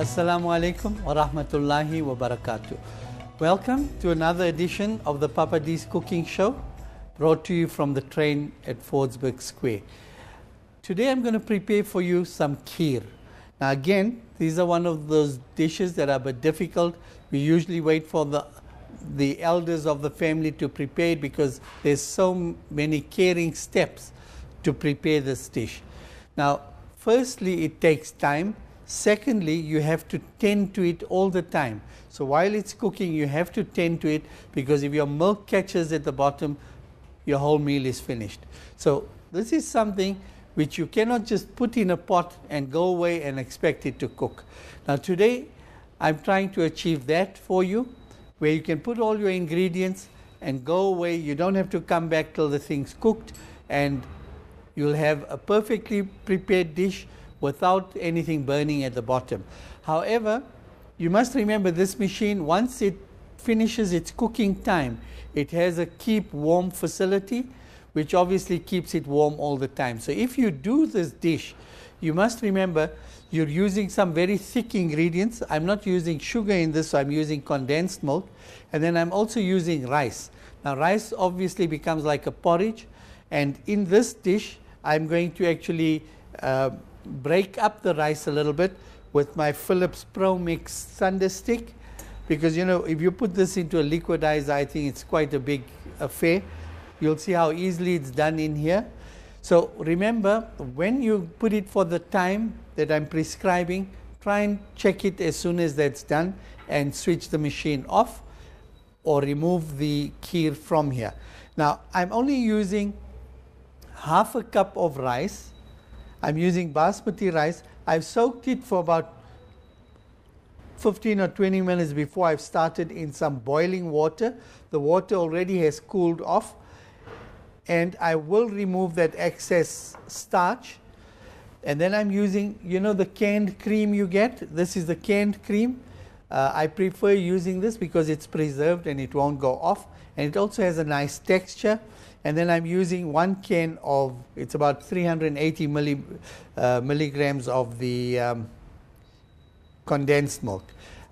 Assalamu alaikum wa rahmatullahi wa barakatuh. Welcome to another edition of the Papa D's Cooking Show, brought to you from the train at Fordsburg Square. Today I'm going to prepare for you some kheer. Now again, these are one of those dishes that are a bit difficult. We usually wait for the elders of the family to prepare it because there's so many caring steps to prepare this dish. Now, firstly, it takes time. Secondly, you have to tend to it all the time. So while it's cooking, you have to tend to it, because if your milk catches at the bottom, your whole meal is finished. So this is something which you cannot just put in a pot and go away and expect it to cook. Now today, I'm trying to achieve that for you, where you can put all your ingredients and go away. You don't have to come back till the thing's cooked, and you'll have a perfectly prepared dish without anything burning at the bottom. However, you must remember this machine, once it finishes its cooking time, it has a keep warm facility, which obviously keeps it warm all the time. So if you do this dish, you must remember you're using some very thick ingredients. I'm not using sugar in this, so I'm using condensed milk. And then I'm also using rice. Now rice obviously becomes like a porridge. And in this dish, I'm going to actually break up the rice a little bit with my Philips Pro Mix Thunder Stick, because if you put this into a liquidizer, I think it's quite a big affair. You'll see how easily it's done in here. So remember, when you put it for the time that I'm prescribing, try and check it as soon as that's done and switch the machine off or remove the kheer from here. Now I'm only using half a cup of rice. I'm using basmati rice. I've soaked it for about 15 or 20 minutes before I've started in some boiling water. The water already has cooled off, and I will remove that excess starch. And then I'm using, the canned cream you get. This is the canned cream. I prefer using this because it's preserved and it won't go off, and it also has a nice texture. And then I'm using 1 can of, it's about 380 milligrams of the condensed milk.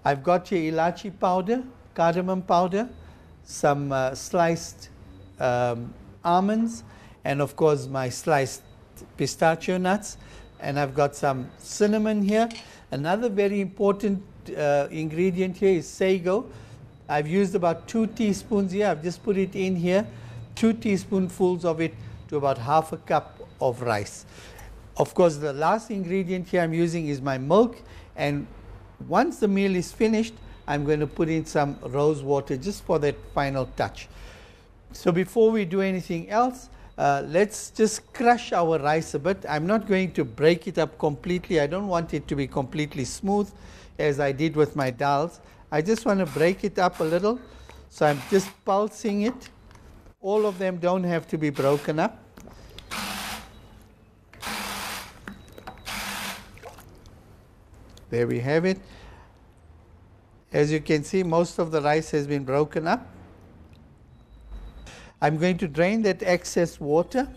I've got your ilachi powder, cardamom powder, some sliced almonds, and of course my sliced pistachio nuts. And I've got some cinnamon here. Another very important ingredient here is sago. I've used about 2 teaspoons here. I've just put it in here. 2 teaspoonfuls of it to about half a cup of rice. Of course, the last ingredient here I'm using is my milk, and once the meal is finished, I'm going to put in some rose water just for that final touch. So before we do anything else, let's just crush our rice a bit. I'm not going to break it up completely. I don't want it to be completely smooth as I did with my dals. I just want to break it up a little. So I'm just pulsing it. All of them don't have to be broken up. There we have it. As you can see, most of the rice has been broken up. I'm going to drain that excess water.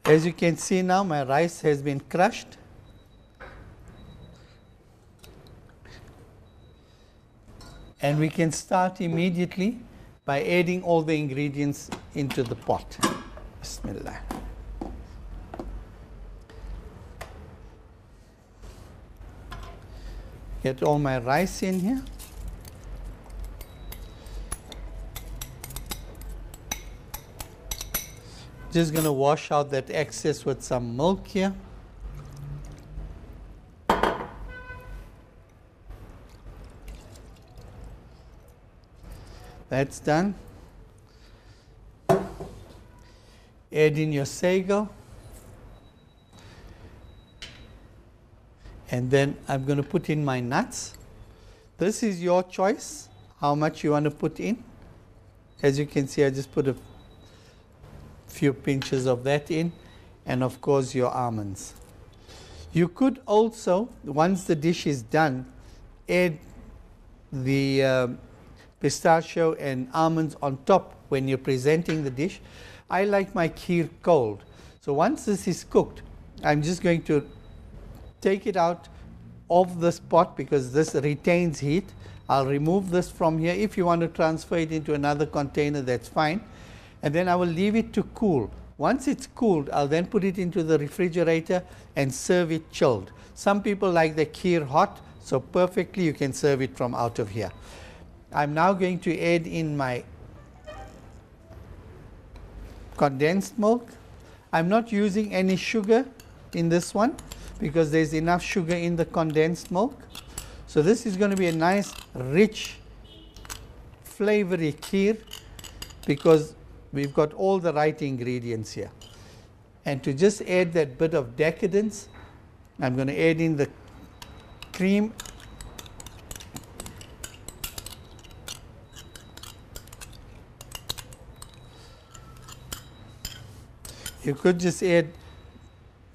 As you can see now, my rice has been crushed. And we can start immediately by adding all the ingredients into the pot. Bismillah. Get all my rice in here. Just going to wash out that excess with some milk here. That's done. Add in your sago. And then I'm going to put in my nuts. This is your choice, how much you want to put in. As you can see, I just put a few pinches of that in, and of course your almonds. You could also, once the dish is done, add the pistachio and almonds on top when you're presenting the dish. I like my kheer cold. So once this is cooked, I'm just going to take it out of this pot because this retains heat. I'll remove this from here. If you want to transfer it into another container, that's fine. And then I will leave it to cool. Once it's cooled, I'll then put it into the refrigerator and serve it chilled. Some people like the kheer hot, so perfectly you can serve it from out of here. I'm now going to add in my condensed milk. I'm not using any sugar in this one because there's enough sugar in the condensed milk. So this is going to be a nice, rich, flavory kheer because we've got all the right ingredients here. And to just add that bit of decadence, I'm going to add in the cream. You could just add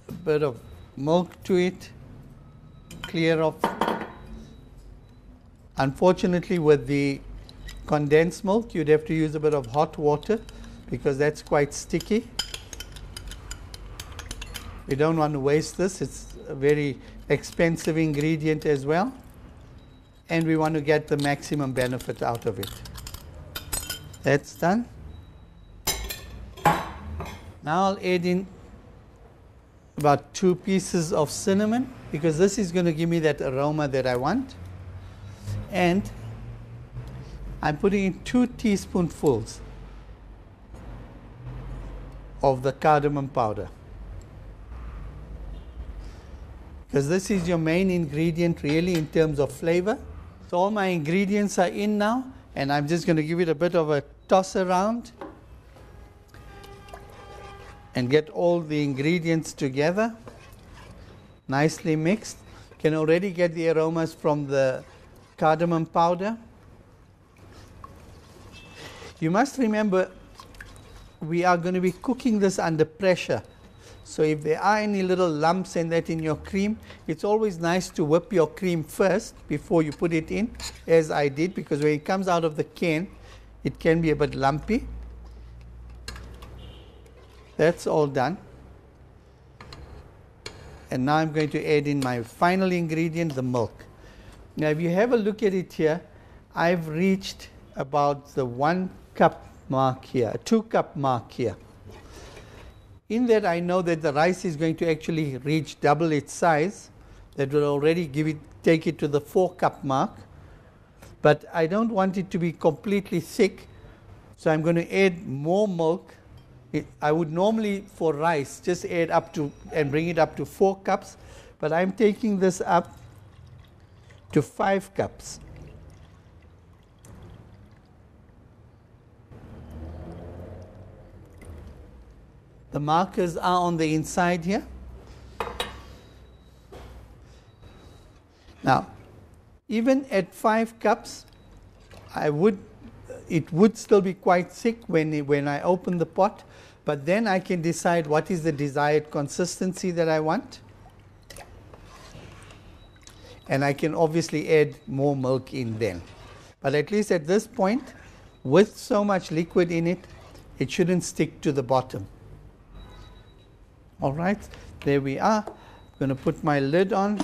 a bit of milk to it, clear off. Unfortunately, with the condensed milk, you'd have to use a bit of hot water because that's quite sticky. We don't want to waste this. It's a very expensive ingredient as well. And we want to get the maximum benefit out of it. That's done. Now I'll add in about 2 pieces of cinnamon because this is going to give me that aroma that I want. And I'm putting in 2 teaspoonfuls of the cardamom powder because this is your main ingredient really in terms of flavor. So all my ingredients are in now and I'm just going to give it a bit of a toss around and get all the ingredients together, nicely mixed. You can already get the aromas from the cardamom powder. You must remember we are going to be cooking this under pressure. So if there are any little lumps and that in your cream, it's always nice to whip your cream first before you put it in, as I did, because when it comes out of the can, it can be a bit lumpy. That's all done. And now I'm going to add in my final ingredient, the milk. Now if you have a look at it here, I've reached about the 1 cup mark here, 2 cup mark here. In that I know that the rice is going to actually reach double its size. That will already take it to the 4 cup mark. But I don't want it to be completely thick, so I'm going to add more milk. I would normally for rice just add up to and bring it up to 4 cups, but I'm taking this up to 5 cups. The markers are on the inside here. Now, even at 5 cups, it would still be quite thick when I open the pot, but then I can decide what is the desired consistency that I want. And I can obviously add more milk in then. But at least at this point, with so much liquid in it, it shouldn't stick to the bottom. All right, there we are. I'm going to put my lid on,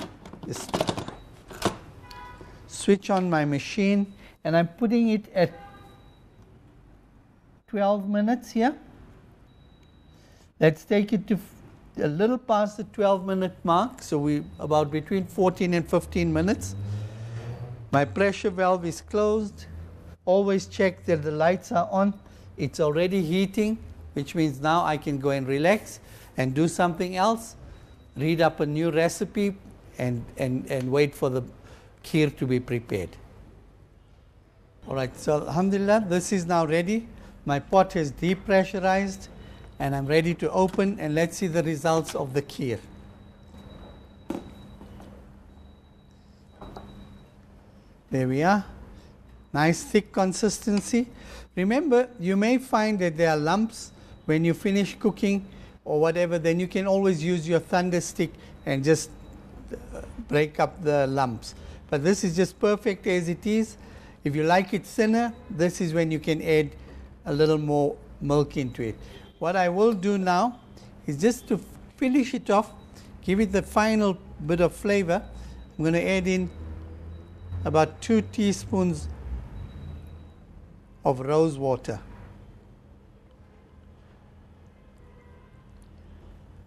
just switch on my machine, and I'm putting it at 12 minutes here. Let's take it to a little past the 12-minute mark, so we about between 14 and 15 minutes. My pressure valve is closed. Always check that the lights are on. It's already heating, which means now I can go and relax and do something else, read up a new recipe, and wait for the kheer to be prepared. All right, so alhamdulillah, this is now ready. My pot is depressurized, and I'm ready to open, and let's see the results of the kheer. There we are. Nice thick consistency. Remember, you may find that there are lumps when you finish cooking or whatever, then you can always use your thunder stick and just break up the lumps. But this is just perfect as it is. If you like it thinner, this is when you can add a little more milk into it. What I will do now is just to finish it off, give it the final bit of flavor. I'm going to add in about 2 teaspoons of rose water.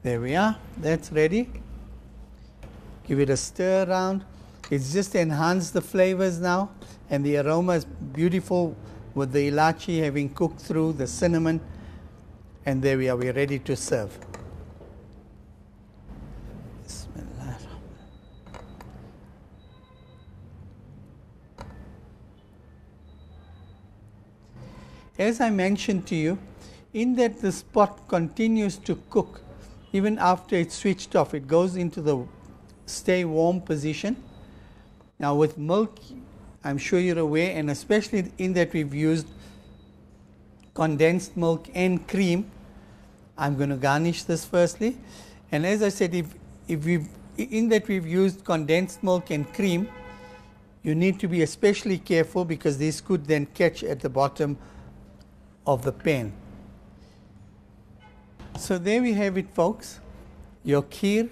There we are, that's ready. Give it a stir around. It's just enhanced the flavors now, and the aroma is beautiful with the ilachi having cooked through, the cinnamon, and there we are, we're ready to serve. Bismillah. As I mentioned to you, in that this pot continues to cook even after it's switched off. It goes into the stay warm position. Now with milk, I'm sure you're aware, and especially in that we've used condensed milk and cream. I'm going to garnish this firstly. And as I said, if we've used condensed milk and cream, you need to be especially careful because these could then catch at the bottom of the pan. So there we have it, folks, your kheer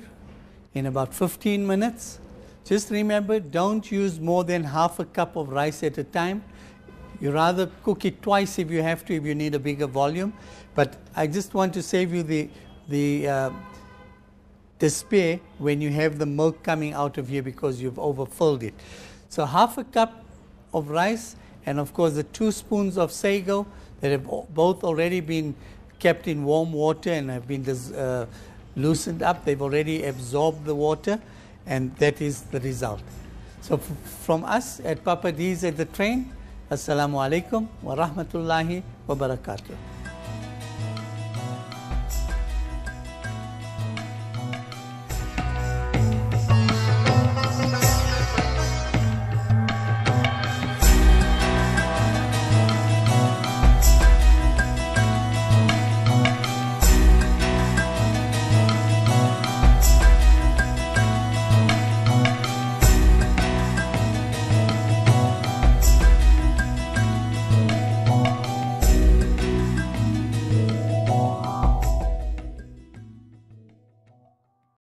in about 15 minutes. Just remember, don't use more than half a cup of rice at a time. You rather cook it twice if you have to, if you need a bigger volume. But I just want to save you the despair when you have the milk coming out of here because you've overfilled it. So half a cup of rice, and of course the 2 spoons of sago that have both already been kept in warm water and have been loosened up. They've already absorbed the water, and that is the result. So from us at Papa D's at the Train, Assalamu alaikum wa rahmatullahi wa barakatuh.